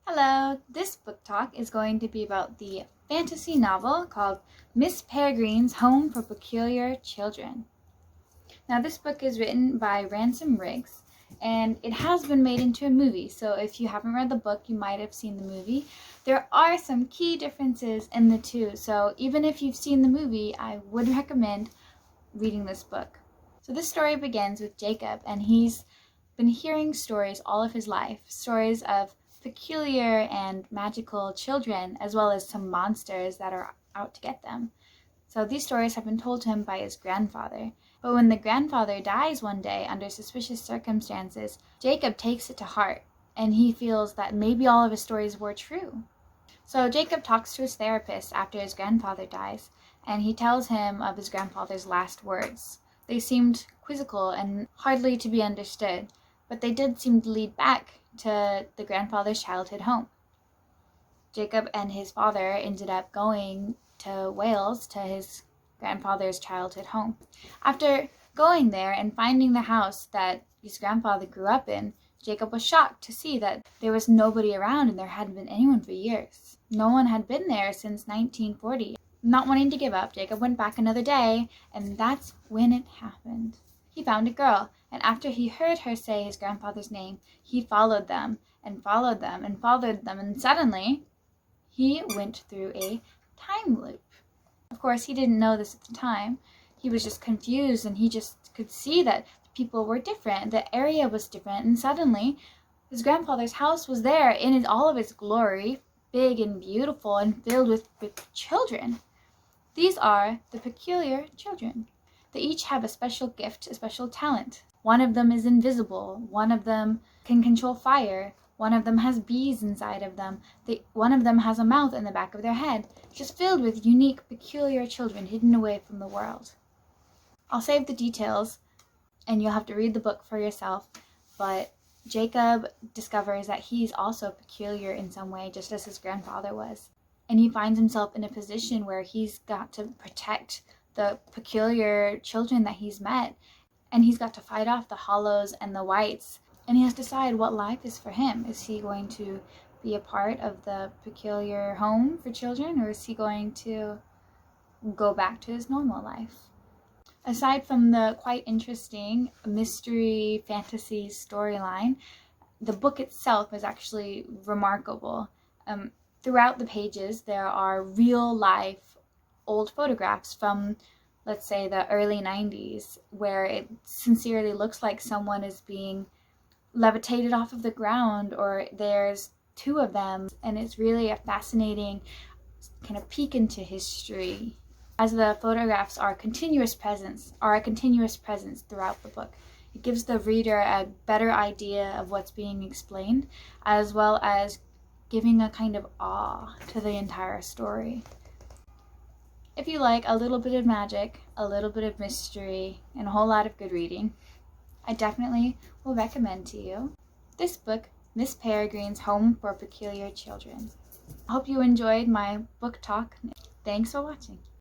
Hello, this book talk is going to be about the fantasy novel called Miss Peregrine's Home for Peculiar Children. Now, this book is written by Ransom Riggs, and it has been made into a movie, so if you haven't read the book, you might have seen the movie. There are some key differences in the two, so even if you've seen the movie, I would recommend reading this book. So this story begins with Jacob, and he's been hearing stories all of his life, stories of peculiar and magical children, as well as some monsters that are out to get them. So these stories have been told to him by his grandfather. But when the grandfather dies one day under suspicious circumstances, Jacob takes it to heart, and he feels that maybe all of his stories were true. So Jacob talks to his therapist after his grandfather dies, and he tells him of his grandfather's last words. They seemed quizzical and hardly to be understood, but they did seem to lead back to the grandfather's childhood home. Jacob and his father ended up going to Wales to his grandfather's childhood home. After going there and finding the house that his grandfather grew up in, Jacob was shocked to see that there was nobody around and there hadn't been anyone for years. No one had been there since 1940. Not wanting to give up, Jacob went back another day, and that's when it happened. He found a girl, and after he heard her say his grandfather's name, he followed them and followed them and followed them, and suddenly he went through a time loop. Of course, he didn't know this at the time. He was just confused, and he just could see that people were different, the area was different, and suddenly his grandfather's house was there in all of its glory, big and beautiful and filled with children. These are the peculiar children. They each have a special gift, a special talent. One of them is invisible. One of them can control fire. One of them has bees inside of them. One of them has a mouth in the back of their head, just filled with unique, peculiar children hidden away from the world. I'll save the details, and you'll have to read the book for yourself, but Jacob discovers that he's also peculiar in some way, just as his grandfather was. And he finds himself in a position where he's got to protect the peculiar children that he's met, and he's got to fight off the hollows and the whites, and he has to decide what life is for him. Is he going to be a part of the peculiar home for children, or is he going to go back to his normal life? Aside from the quite interesting mystery fantasy storyline, the book itself is actually remarkable. Throughout the pages, there are real-life old photographs from, let's say, the early 90s, where it sincerely looks like someone is being levitated off of the ground, or there's two of them, and it's really a fascinating kind of peek into history, as the photographs are a continuous presence throughout the book. It gives the reader a better idea of what's being explained, as well as giving a kind of awe to the entire story. If you like a little bit of magic, a little bit of mystery, and a whole lot of good reading, I definitely will recommend to you this book, Miss Peregrine's Home for Peculiar Children. I hope you enjoyed my book talk. Thanks for watching.